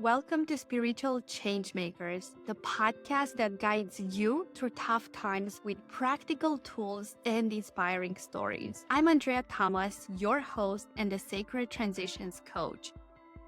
Welcome to Spiritual Changemakers, the podcast that guides you through tough times with practical tools and inspiring stories. I'm Andreea Tamas, your host and the Sacred Transitions Coach.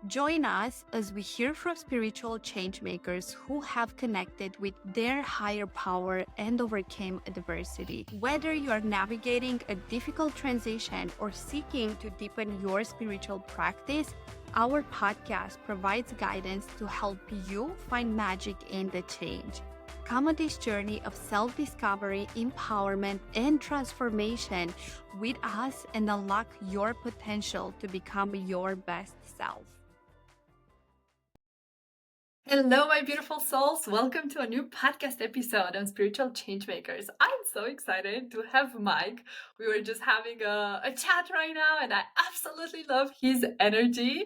Join us as we hear from spiritual changemakers who have connected with their higher power and overcame adversity. Whether you are navigating a difficult transition or seeking to deepen your spiritual practice, our podcast provides guidance to help you find magic in the change. Come on this journey of self-discovery, empowerment, and transformation with us and unlock your potential to become your best self. Hello, my beautiful souls. Welcome to a new podcast episode on Spiritual Changemakers. I'm so excited to have Mike. We were just having a chat right now, and I absolutely love his energy.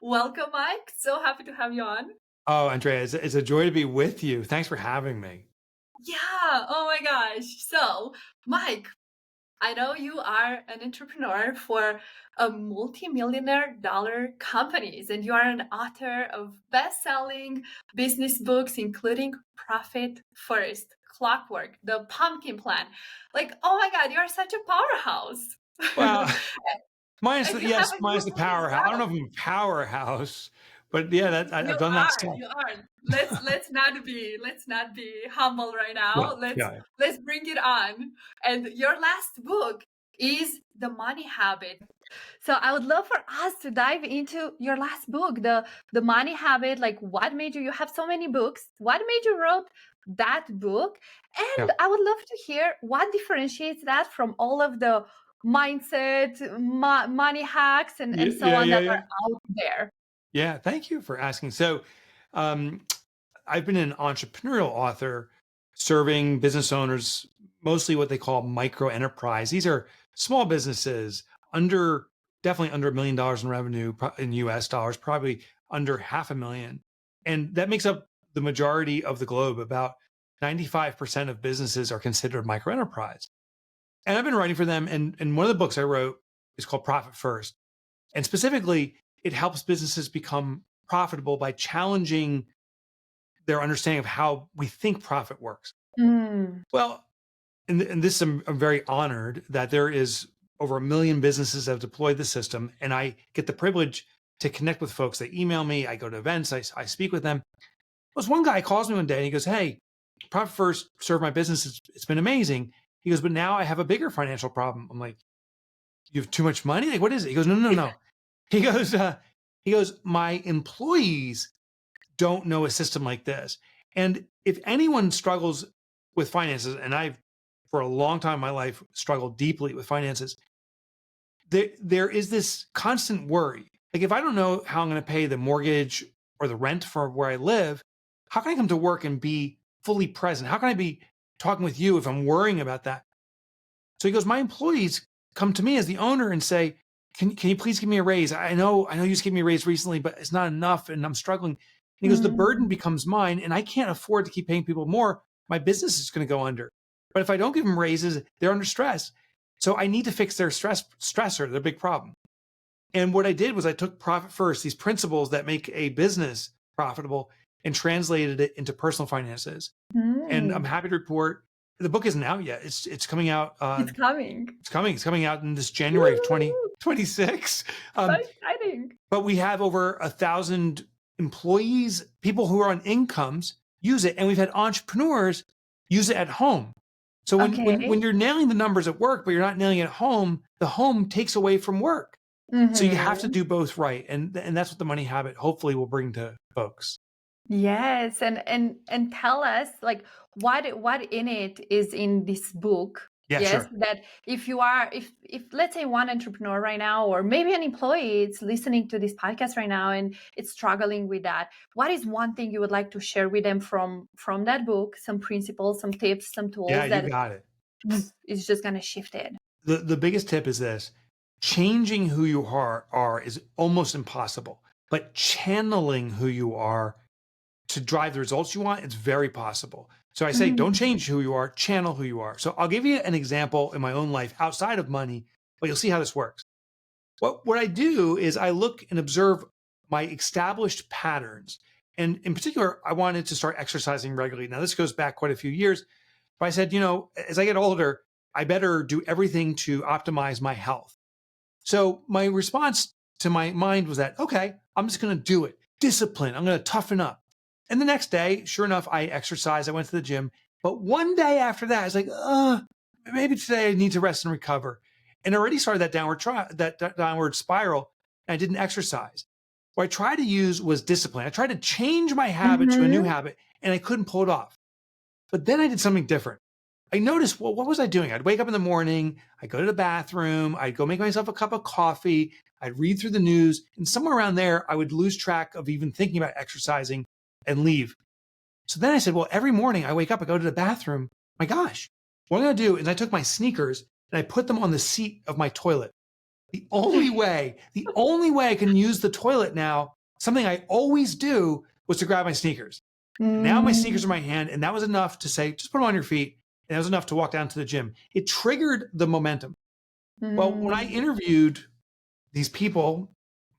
Welcome, Mike. So happy to have you on. Oh, Andrea, it's a joy to be with you. Thanks for having me. Yeah. Oh my gosh. So, Mike, I know you are an entrepreneur for a multi-millionaire dollar companies, and you are an author of best-selling business books, including Profit First, Clockwork, The Pumpkin Plan. Like, oh my God, you are such a powerhouse. Well, mine's And you yes, have a mine's new the book as powerhouse. I don't know well. if I'm a powerhouse, but yeah, You I've done that are, stuff. you are. Let's not be humble right now. Yeah. Let's bring it on. And your last book is The Money Habit. So I would love for us to dive into your last book, the Money Habit. Like, what made you have so many books? What made you wrote that book? And Yeah. I would love to hear what differentiates that from all of the mindset, money hacks, and so on that are out there. Yeah, thank you for asking. So, I've been an entrepreneurial author serving business owners, mostly what they call micro enterprise. These are small businesses definitely under $1 million in revenue in US dollars, probably under $500,000. And that makes up the majority of the globe. About 95% of businesses are considered micro enterprise. And I've been writing for them. And one of the books I wrote is called Profit First. And specifically, it helps businesses become profitable by challenging their understanding of how we think profit works. Well, in this, I'm very honored that there is over 1 million businesses that have deployed the system, and I get the privilege to connect with folks. They email me, I go to events, I speak with them. There's one guy calls me one day and he goes, "Hey, Profit First served my business. It's been amazing." He goes, "But now I have a bigger financial problem." I'm like, "You have too much money? Like, what is it?" He goes, No. He goes, "My employees don't know a system like this. And if anyone struggles with finances, and I've for a long time in my life struggled deeply with finances, there is this constant worry. Like, if I don't know how I'm going to pay the mortgage or the rent for where I live, how can I come to work and be fully present? How can I be talking with you if I'm worrying about that?" So he goes, "My employees come to me as the owner and say, can you please give me a raise? I know you just gave me a raise recently, but it's not enough and I'm struggling." And he goes, "The burden becomes mine and I can't afford to keep paying people more. My business is going to go under. But if I don't give them raises, they're under stress. So I need to fix their stressor, their big problem." And what I did was I took Profit First, these principles that make a business profitable, and translated it into personal finances. And I'm happy to report the book isn't out yet. It's coming out. It's coming. It's coming out in this January of 2026. So exciting. But we have over 1,000 employees, people who are on incomes use it. And we've had entrepreneurs use it at home. So when you're nailing the numbers at work, but you're not nailing it at home, the home takes away from work. So you have to do both right. And that's what the Money Habit hopefully will bring to folks. Yes. And tell us, like, what in it is in this book. Yeah, yes, sure. That if let's say one entrepreneur right now, or maybe an employee is listening to this podcast right now and it's struggling with that, what is one thing you would like to share with them from that book? Some principles, some tips, some tools Yeah, you got it. Is just going to shift it. The biggest tip is this: changing who you are is almost impossible, but channeling who you are to drive the results you want, it's very possible. So I say, don't change who you are, channel who you are. So I'll give you an example in my own life outside of money, but you'll see how this works. What I do is I look and observe my established patterns. And in particular, I wanted to start exercising regularly. Now, this goes back quite a few years, but I said, as I get older, I better do everything to optimize my health. So my response to my mind was that, okay, I'm just going to do it. Discipline. I'm going to toughen up. And the next day, sure enough, I exercised. I went to the gym. But one day after that, I was like, maybe today I need to rest and recover. And I already started that downward spiral. And I didn't exercise. What I tried to use was discipline. I tried to change my habit to a new habit, and I couldn't pull it off. But then I did something different. I noticed, well, what was I doing? I'd wake up in the morning, I'd go to the bathroom, I'd go make myself a cup of coffee, I'd read through the news, and somewhere around there, I would lose track of even thinking about exercising and leave. So then I said, well, every morning I wake up, I go to the bathroom. My gosh, what I'm going to do is I took my sneakers and I put them on the seat of my toilet. The only way I can use the toilet now, something I always do, was to grab my sneakers. Now my sneakers are in my hand, and that was enough to say, just put them on your feet. And that was enough to walk down to the gym. It triggered the momentum. Well, when I interviewed these people,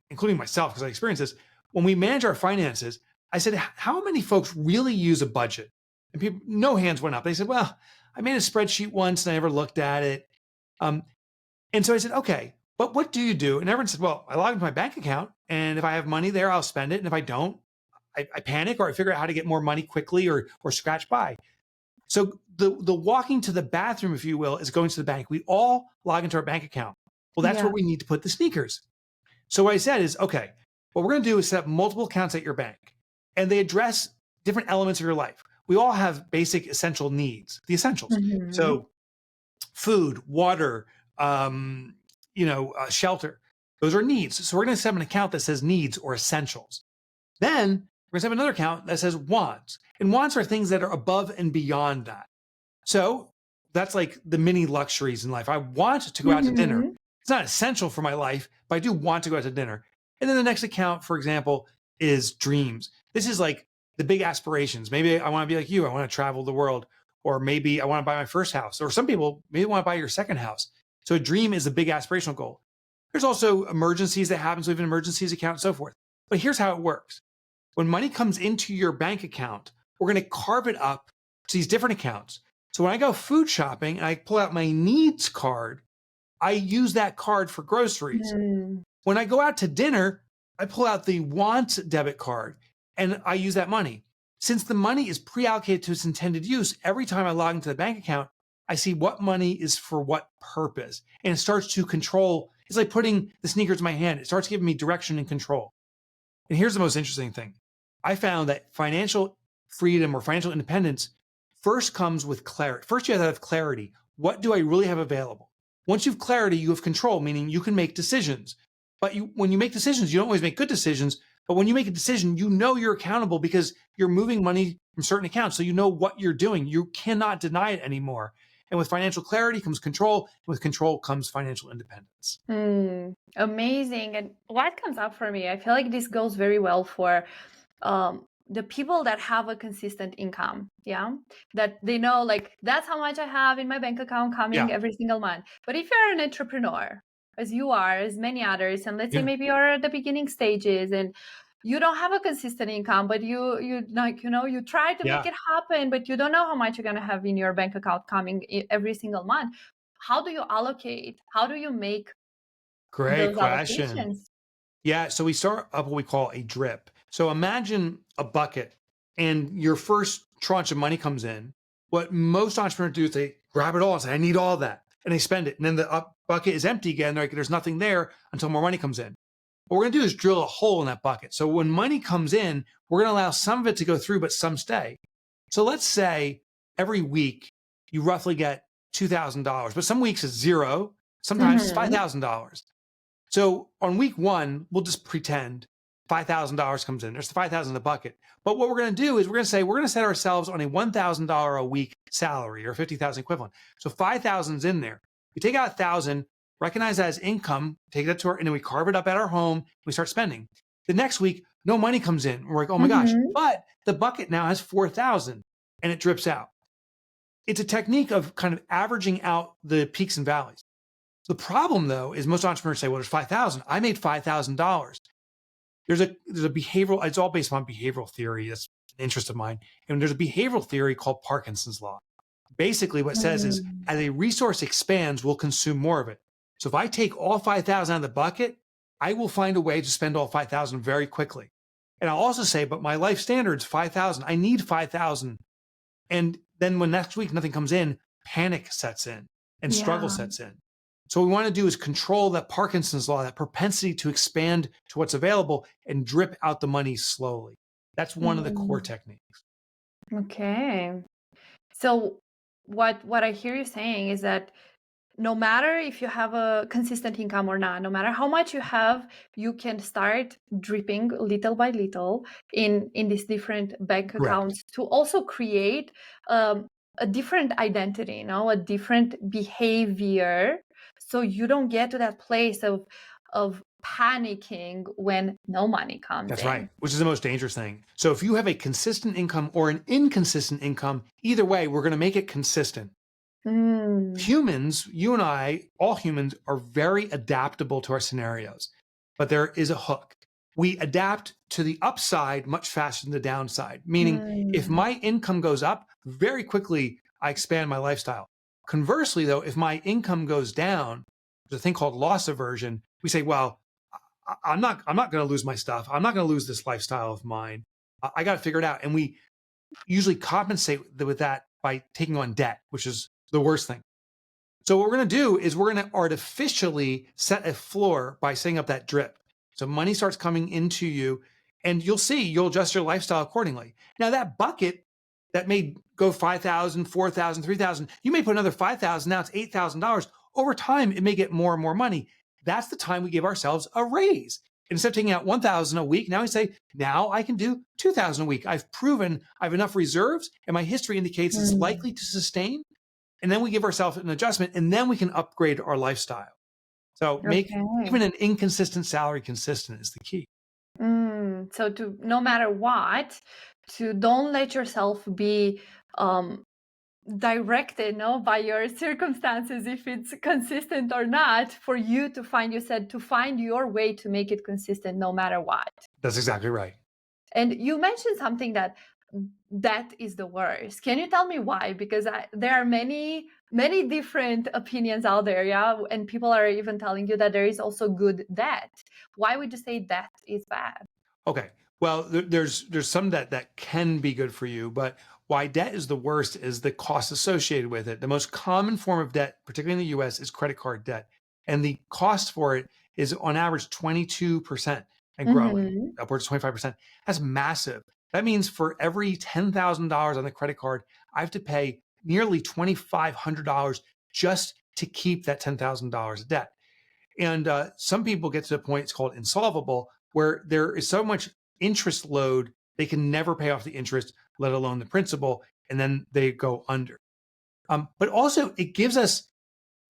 including myself, because I experienced this, when we manage our finances, I said, how many folks really use a budget? And people, no hands went up. They said, well, I made a spreadsheet once and I never looked at it. And so I said, okay, but what do you do? And everyone said, well, I log into my bank account, and if I have money there, I'll spend it. And if I don't, I panic, or I figure out how to get more money quickly or scratch by. So the walking to the bathroom, if you will, is going to the bank. We all log into our bank account. Well, that's where we need to put the sneakers. So what I said is, okay, what we're going to do is set up multiple accounts at your bank, and they address different elements of your life. We all have basic essential needs, the essentials. So food, water, shelter, those are needs. So we're going to set up an account that says needs or essentials. Then we're going to have another account that says wants. And wants are things that are above and beyond that. So that's like the mini luxuries in life. I want to go out to dinner. It's not essential for my life, but I do want to go out to dinner. And then the next account, for example, is dreams. This is like the big aspirations. Maybe I want to be like you. I want to travel the world. Or maybe I want to buy my first house. Or some people maybe want to buy your second house. So a dream is a big aspirational goal. There's also emergencies that happen. So we have an emergencies account and so forth. But here's how it works. When money comes into your bank account, we're going to carve it up to these different accounts. So when I go food shopping and I pull out my needs card, I use that card for groceries. When I go out to dinner, I pull out the wants debit card and I use that money. Since the money is pre-allocated to its intended use, every time I log into the bank account, I see what money is for what purpose. And it starts to control. It's like putting the sneakers in my hand. It starts giving me direction and control. And here's the most interesting thing. I found that financial freedom or financial independence first comes with clarity. First, you have to have clarity. What do I really have available? Once you have clarity, you have control, meaning you can make decisions. But when you make decisions, you don't always make good decisions. But when you make a decision, you know you're accountable because you're moving money from certain accounts. So you know what you're doing. You cannot deny it anymore. And with financial clarity comes control. And with control comes financial independence. Amazing. And what comes up for me, I feel like this goes very well for the people that have a consistent income, that they know, like, that's how much I have in my bank account coming every single month. But if you're an entrepreneur, as you are, as many others, and let's say maybe you're at the beginning stages and you don't have a consistent income, but you try to make it happen, but you don't know how much you're going to have in your bank account coming every single month. How do you allocate? How do you make Great those question. allocations? Yeah, so we start up what we call a drip. So imagine a bucket and your first tranche of money comes in. What most entrepreneurs do is they grab it all and say, I need all that. And they spend it. And then the bucket is empty again. They're like, there's nothing there until more money comes in. What we're going to do is drill a hole in that bucket. So when money comes in, we're going to allow some of it to go through, but some stay. So let's say every week you roughly get $2,000, but some weeks it's zero. Sometimes it's $5,000. So on week one, we'll just pretend $5,000 comes in. There's the $5,000 in the bucket. But what we're going to do is we're going to set ourselves on a $1,000 a week salary or 50,000 equivalent. So 5,000 is in there. We take out 1,000, recognize that as income, take that to and then we carve it up at our home. We start spending. The next week, no money comes in. We're like, oh my gosh, but the bucket now has 4,000 and it drips out. It's a technique of kind of averaging out the peaks and valleys. The problem though, is most entrepreneurs say, well, there's 5,000. I made $5,000. there's a behavioral, it's all based on behavioral theory. That's an interest of mine. And there's a behavioral theory called Parkinson's law. Basically what it says is, as a resource expands, we'll consume more of it. So if I take all 5,000 out of the bucket, I will find a way to spend all 5,000 very quickly. And I'll also say, but my life standard's 5,000. I need 5,000. And then when next week nothing comes in, panic sets in and struggle sets in. So what we want to do is control that Parkinson's law, that propensity to expand to what's available and drip out the money slowly. That's one of the core techniques. Okay. So what I hear you saying is that no matter if you have a consistent income or not, no matter how much you have, you can start dripping little by little in these different bank accounts to also create a different identity, a different behavior, so you don't get to that place of panicking when no money comes That's in. right, which is the most dangerous thing. So if you have a consistent income or an inconsistent income, either way, we're going to make it consistent. Humans, you and I, all humans are very adaptable to our scenarios, but there is a hook. We adapt to the upside much faster than the downside, meaning if my income goes up, very quickly, I expand my lifestyle. Conversely, though, if my income goes down, there's a thing called loss aversion. We say, well, I'm not going to lose my stuff. I'm not going to lose this lifestyle of mine. I got to figure it out. And we usually compensate with that by taking on debt, which is the worst thing. So what we're going to do is we're going to artificially set a floor by setting up that drip. So money starts coming into you and you'll see, you'll adjust your lifestyle accordingly. Now that bucket that may go 5,000, 4,000, 3,000, you may put another 5,000. Now it's $8,000. Over time, it may get more and more money. That's the time we give ourselves a raise. Instead of taking out 1,000 a week, now we say, now I can do 2,000 a week. I've proven I have enough reserves and my history indicates it's likely to sustain. And then we give ourselves an adjustment and then we can upgrade our lifestyle. So make even an inconsistent salary consistent is the key. So to no matter what, to don't let yourself be directed by your circumstances, if it's consistent or not, for you to find, you said, to find your way to make it consistent no matter what. That's exactly right. And you mentioned something that is the worst. Can you tell me why? Because there are many different opinions out there, and people are even telling you that there is also good debt. Why would you say debt is bad? Okay, well, there's some debt that can be good for you, but why debt is the worst is the cost associated with it. The most common form of debt, particularly in the US, is credit card debt, and the cost for it is on average 22% and growing, upwards of 25%. That's massive. That means for every $10,000 on the credit card, I have to pay nearly $2,500 just to keep that $10,000 of debt. And some people get to the point, it's called insolvable, where there is so much interest load, they can never pay off the interest, let alone the principal, and then they go under. But also it gives us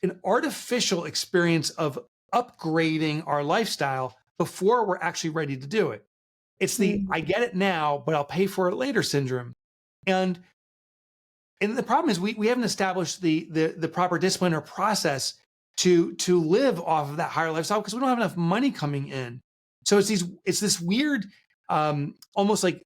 an artificial experience of upgrading our lifestyle before we're actually ready to do it. It's the I get it now, but I'll pay for it later syndrome. And the problem is we haven't established the proper discipline or process to live off of that higher lifestyle because we don't have enough money coming in. So it's this weird, almost like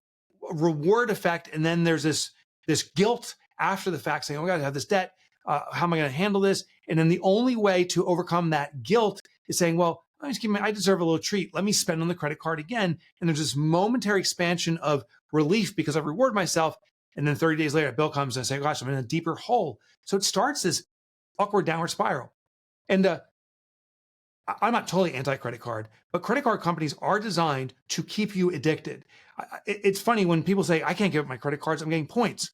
reward effect. And then there's this guilt after the fact saying, oh my God, I have this debt. How am I going to handle this? And then the only way to overcome that guilt is saying, well, I deserve a little treat. Let me spend on the credit card again. And there's this momentary expansion of relief because I've rewarded myself. And then 30 days later, a bill comes and I say, gosh, I'm in a deeper hole. So it starts this awkward downward spiral. And I'm not totally anti-credit card, but credit card companies are designed to keep you addicted. It's funny when people say, I can't give up my credit cards, I'm getting points.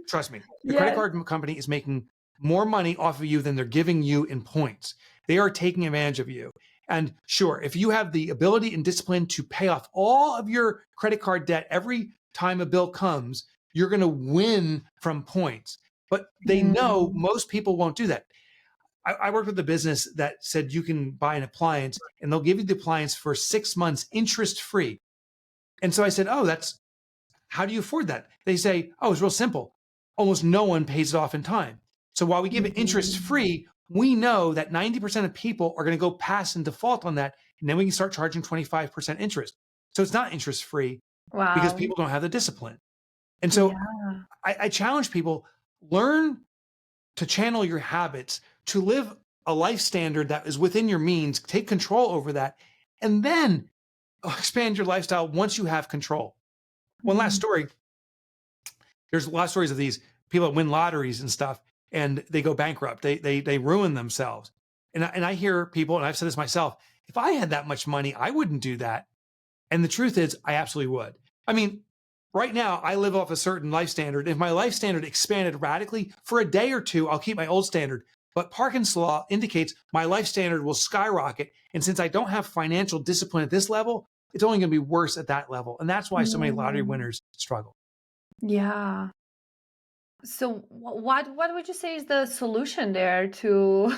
Trust me, the credit card company is making more money off of you than they're giving you in points. They are taking advantage of you. And sure, if you have the ability and discipline to pay off all of your credit card debt every time a bill comes, you're going to win from points. But they know most people won't do that. I worked with a business that said you can buy an appliance and they'll give you the appliance for 6 months interest-free. And so I said, oh, how do you afford that? They say, oh, it's real simple. Almost no one pays it off in time. So while we give it interest-free, we know that 90% of people are going to go past and default on that. And then we can start charging 25% interest. So it's not interest free because Wow. people don't have the discipline. And so Yeah. I challenge people, learn to channel your habits, to live a life standard that is within your means, take control over that, and then expand your lifestyle once you have control. One last Mm. story. There's a lot of stories of these people that win lotteries and stuff, and they go bankrupt. They ruin themselves. And I hear people, and I've said this myself, if I had that much money, I wouldn't do that. And the truth is, I absolutely would. I mean, right now, I live off a certain life standard. If my life standard expanded radically for a day or two, I'll keep my old standard. But Parkinson's law indicates my life standard will skyrocket. And since I don't have financial discipline at this level, it's only going to be worse at that level. And that's why so many lottery Mm. winners struggle. Yeah. So what would you say is the solution there to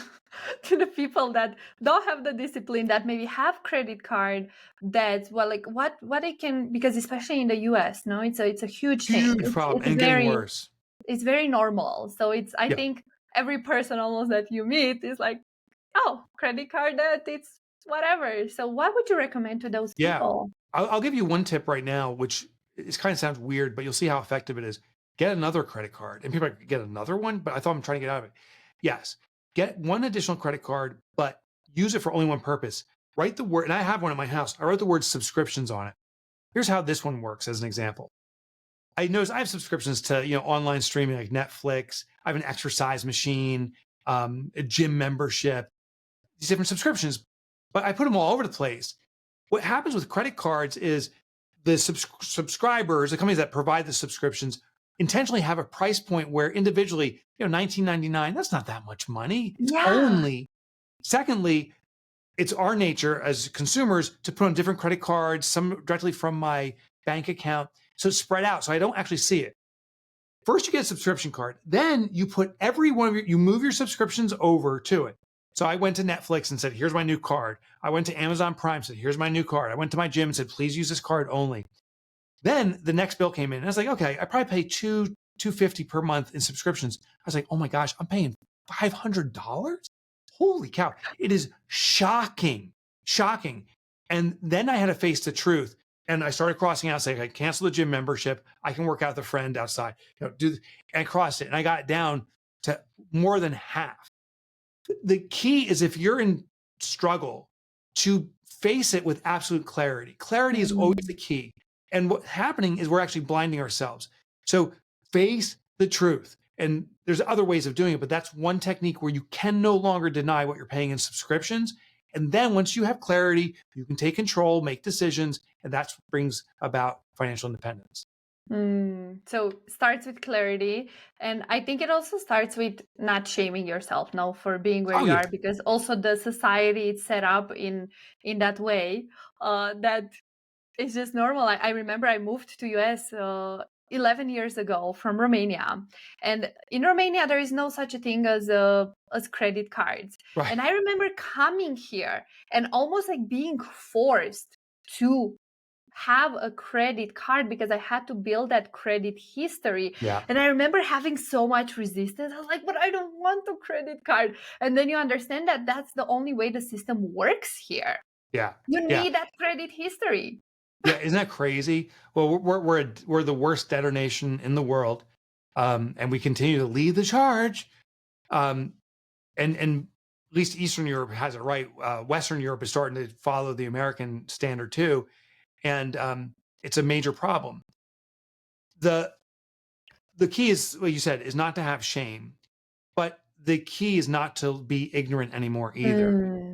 to the people that don't have the discipline, that maybe have credit card debts? Well, like what they can, because especially in the US, no, it's a huge thing. Huge problem It's and getting worse. it's very normal. So I Yeah. think every person almost that you meet is like, oh, credit card debt, it's whatever. So what would you recommend to those Yeah. people? I'll give you one tip right now, which is kind of sounds weird, but you'll see how effective it is. Get another credit card. And people are like, get another one, but I thought I'm trying to get out of it. Yes. Get one additional credit card, but use it for only one purpose. Write the word, and I have one at my house. I wrote the word subscriptions on it. Here's how this one works as an example. I notice I have subscriptions to, online streaming like Netflix. I have an exercise machine, a gym membership, these different subscriptions, but I put them all over the place. What happens with credit cards is the subscribers, the companies that provide the subscriptions, intentionally have a price point where individually, $19.99, that's not that much money. It's Yeah. only. Secondly, it's our nature as consumers to put on different credit cards, some directly from my bank account. So it's spread out. So I don't actually see it. First, you get a subscription card. Then you put every one of you move your subscriptions over to it. So I went to Netflix and said, here's my new card. I went to Amazon Prime and said, here's my new card. I went to my gym and said, please use this card only. Then the next bill came in. And I was like, okay, I probably pay $250 per month in subscriptions. I was like, oh my gosh, I'm paying $500? Holy cow. It is shocking. And then I had to face the truth. And I started crossing out, saying, I cancel the gym membership. I can work out with a friend outside. And I crossed it. And I got it down to more than half. The key is, if you're in struggle, to face it with absolute clarity. Clarity is always the key. And what's happening is we're actually blinding ourselves. So face the truth. And there's other ways of doing it, but that's one technique where you can no longer deny what you're paying in subscriptions. And then once you have clarity, you can take control, make decisions, and that's what brings about financial independence. So starts with clarity, and I think it also starts with not shaming yourself now for being where you yeah. are, because also the society is set up in that way that it's just normal. I remember I moved to US 11 years ago from Romania, and in Romania there is no such a thing as credit cards. Right. And I remember coming here and almost like being forced to have a credit card because I had to build that credit history. Yeah. And I remember having so much resistance. I was like, but I don't want a credit card. And then you understand that that's the only way the system works here. Yeah. You need that credit history. Yeah, isn't that crazy? Well, we're the worst debtor nation in the world, and we continue to lead the charge. And at least Eastern Europe has it right. Western Europe is starting to follow the American standard too, and it's a major problem. The key is, what you said, is not to have shame, but the key is not to be ignorant anymore either.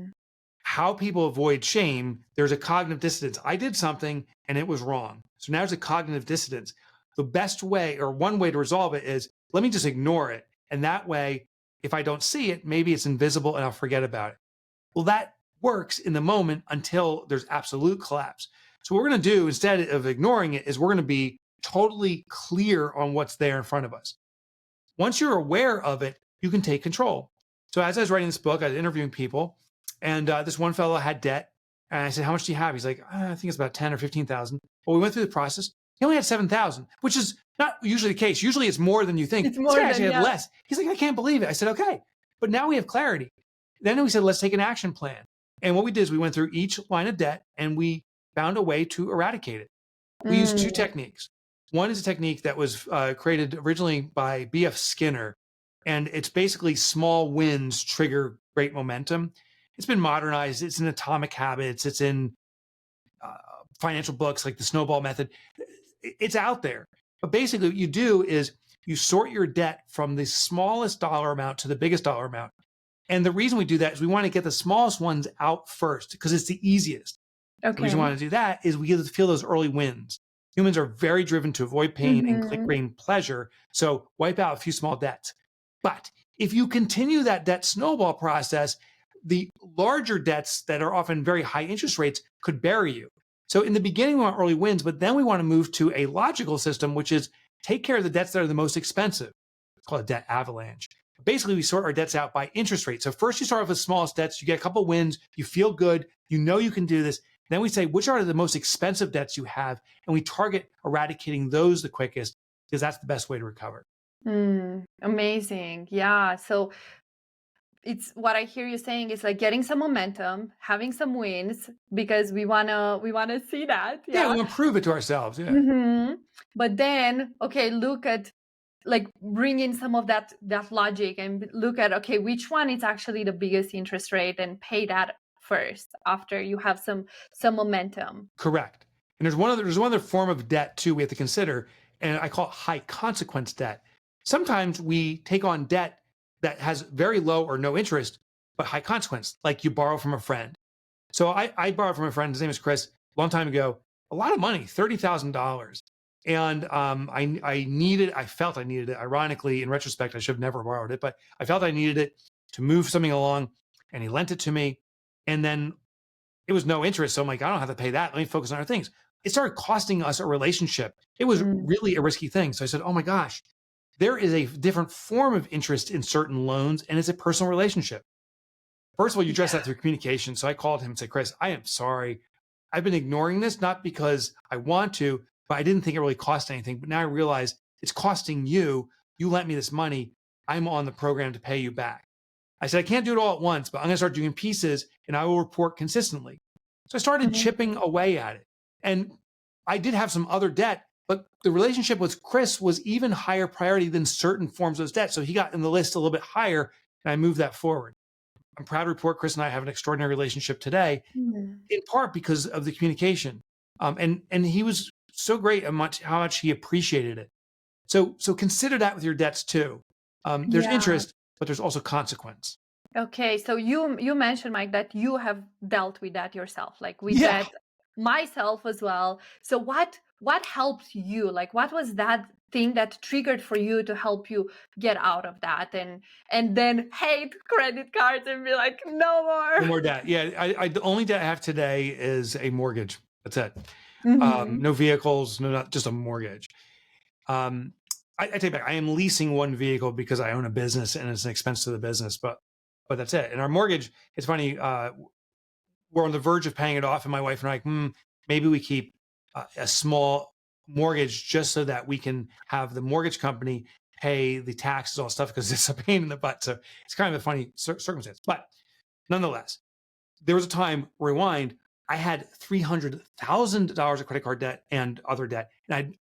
How people avoid shame, there's a cognitive dissonance. I did something and it was wrong. So now there's a cognitive dissonance. The best way, or one way to resolve it, is let me just ignore it. And that way, if I don't see it, maybe it's invisible and I'll forget about it. Well, that works in the moment until there's absolute collapse. So what we're going to do, instead of ignoring it, is we're going to be totally clear on what's there in front of us. Once you're aware of it, you can take control. So as I was writing this book, I was interviewing people, and this one fellow had debt. And I said, how much do you have? He's like, I think it's about 10 or 15,000. Well, we went through the process. He only had 7,000, which is not usually the case. Usually it's more than you think. It's more than, actually had yeah. less. He's like, I can't believe it. I said, okay. But now we have clarity. Then we said, let's take an action plan. And what we did is we went through each line of debt and we found a way to eradicate it. We use two techniques. One is a technique that was created originally by B.F. Skinner, and it's basically small wins trigger great momentum. It's been modernized. It's in Atomic Habits. It's in financial books like the Snowball Method. It's out there. But basically what you do is you sort your debt from the smallest dollar amount to the biggest dollar amount. And the reason we do that is we want to get the smallest ones out first because it's the easiest. The reason we want to do that is we get to feel those early wins. Humans are very driven to avoid pain and gain pleasure. So wipe out a few small debts. But if you continue that debt snowball process, the larger debts that are often very high interest rates could bury you. So in the beginning, we want early wins, but then we want to move to a logical system, which is take care of the debts that are the most expensive. It's called a debt avalanche. Basically, we sort our debts out by interest rate. So first you start off with smallest debts, you get a couple wins, you feel good, you know you can do this. Then we say, which are the most expensive debts you have? And we target eradicating those the quickest because that's the best way to recover. Amazing. Yeah. So it's what I hear you saying is like getting some momentum, having some wins because we wanna see that. Yeah, we Yeah. want to prove it to ourselves. Yeah. But then, okay, look at like bring in some of that logic and look at okay, which one is actually the biggest interest rate and pay that first after you have some momentum. Correct. And there's one other form of debt too we have to consider, and I call it high consequence debt. Sometimes we take on debt that has very low or no interest, but high consequence, like you borrow from a friend. So I borrowed from a friend, his name is Chris, a long time ago, a lot of money, $30,000. And I felt I needed it. Ironically, in retrospect, I should have never borrowed it, but I felt I needed it to move something along, and he lent it to me. And then it was no interest. So I'm like, I don't have to pay that. Let me focus on other things. It started costing us a relationship. It was really a risky thing. So I said, oh my gosh, there is a different form of interest in certain loans, and it's a personal relationship. First of all, you address that through communication. So I called him and said, Chris, I am sorry. I've been ignoring this, not because I want to, but I didn't think it really cost anything. But now I realize it's costing you. You lent me this money. I'm on the program to pay you back. I said, I can't do it all at once, but I'm going to start doing pieces and I will report consistently. So I started chipping away at it. And I did have some other debt, but the relationship with Chris was even higher priority than certain forms of debt. So he got in the list a little bit higher and I moved that forward. I'm proud to report Chris and I have an extraordinary relationship today, in part because of the communication. And he was so great at how much he appreciated it. So consider that with your debts too. There's interest, but there's also consequence. Okay, so you mentioned, Mike, that you have dealt with that yourself, like with that myself as well. So what helped you? Like what was that thing that triggered for you to help you get out of that and then hate credit cards and be like, no more? No more debt. Yeah, I the only debt I have today is a mortgage. That's it. No vehicles, not just a mortgage. I take it back. I am leasing one vehicle because I own a business and it's an expense to the business, but that's it. And our mortgage, it's funny, we're on the verge of paying it off, and my wife and I, maybe we keep a small mortgage just so that we can have the mortgage company pay the taxes, all stuff, because it's a pain in the butt. So it's kind of a funny circumstance. But nonetheless, there was a time, rewind, I had $300,000 of credit card debt and other debt. And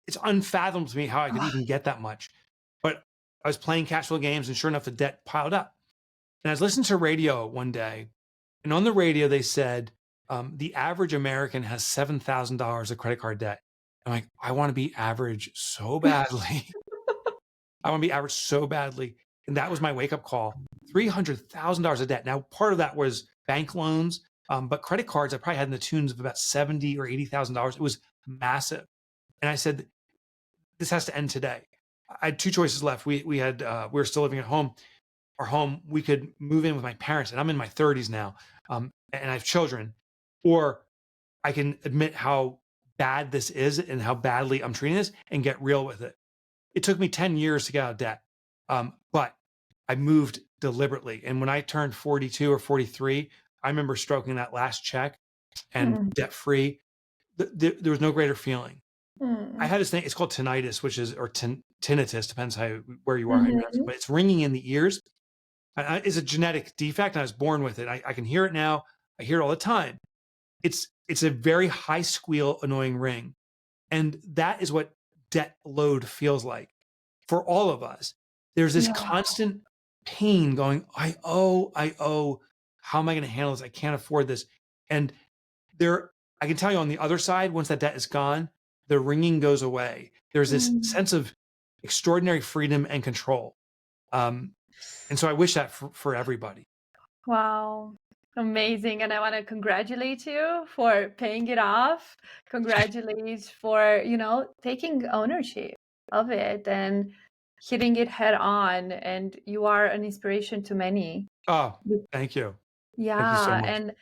it's unfathomable to me how I could even get that much. But I was playing cash flow games, and sure enough, the debt piled up. And I was listening to radio one day, and on the radio, they said, the average American has $7,000 of credit card debt. I'm like, I want to be average so badly. I want to be average so badly. And that was my wake-up call. $300,000 of debt. Now, part of that was bank loans, but credit cards I probably had in the tunes of about $70,000 or $80,000. It was massive. And I said, this has to end today. I had two choices left. We were still living at home. Our home, we could move in with my parents, and I'm in my 30s now, and I have children, or I can admit how bad this is and how badly I'm treating this and get real with it. It took me 10 years to get out of debt, but I moved deliberately. And when I turned 42 or 43, I remember stroking that last check and debt-free. There was no greater feeling. I had this thing, it's called tinnitus, or tinnitus, depends where you are, how you pronounce it, but it's ringing in the ears. It's a genetic defect, and I was born with it. I can hear it now. I hear it all the time. It's it's a very high squeal, annoying ring. And that is what debt load feels like for all of us. There's this Yeah. constant pain going, I owe. How am I going to handle this? I can't afford this. And I can tell you on the other side, once that debt is gone, the ringing goes away. There's this sense of extraordinary freedom and control. And so I wish that for everybody. Wow. Amazing. And I want to congratulate you for paying it off. Congratulate for, taking ownership of it and hitting it head on. And you are an inspiration to many. Oh, thank you. Yeah. Thank you so much. And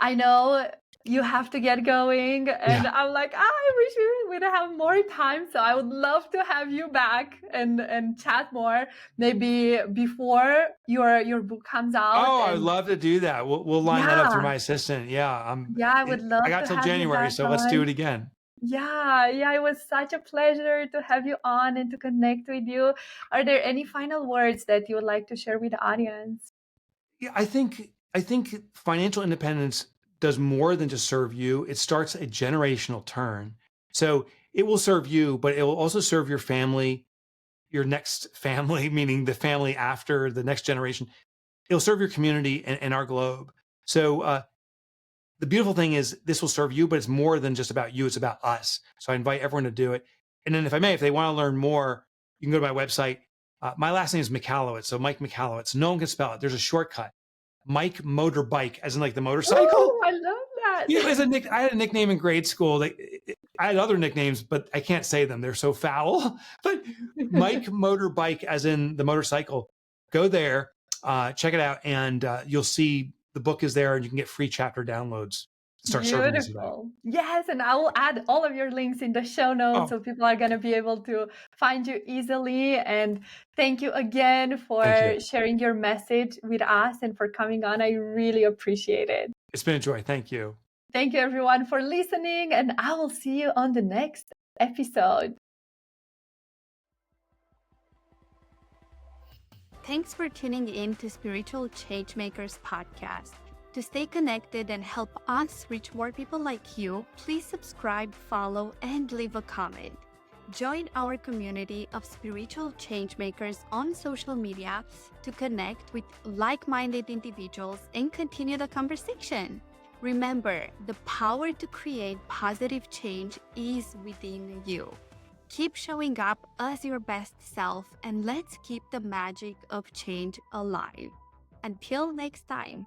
I know you have to get going. And Yeah. I'm like, I wish we would have more time. So I would love to have you back and chat more, maybe before your book comes out. Oh, I would love to do that. We'll line that up through Yeah. my assistant. Yeah. Yeah, I would love I got to till have you January, back so let's do on. it again. Yeah, it was such a pleasure to have you on and to connect with you. Are there any final words that you would like to share with the audience? Yeah, I think financial independence does more than just serve you. It starts a generational turn. So it will serve you, but it will also serve your family, your next family, meaning the family after the next generation. It'll serve your community and our globe. So the beautiful thing is this will serve you, but it's more than just about you. It's about us. So I invite everyone to do it. And then if they want to learn more, you can go to my website. My last name is Michalowicz. So Mike Michalowicz. No one can spell it. There's a shortcut. Mike Motorbike, as in like the motorcycle. Oh, I love that. You know, I had a nickname in grade school. I had other nicknames, but I can't say them. They're so foul. But Mike Motorbike, as in the motorcycle. Go there, check it out, and you'll see the book is there, and you can get free chapter downloads. Start serving us today. Beautiful. Yes, and I will add all of your links in the show notes so people are going to be able to find you easily. And thank you again for sharing your message with us and for coming on. I really appreciate it. It's been a joy. Thank you. Thank you, everyone, for listening, and I will see you on the next episode. Thanks for tuning in to Spiritual Changemakers podcast. To stay connected and help us reach more people like you, please subscribe, follow, and leave a comment. Join our community of spiritual changemakers on social media to connect with like-minded individuals and continue the conversation. Remember, the power to create positive change is within you. Keep showing up as your best self, and let's keep the magic of change alive. Until next time.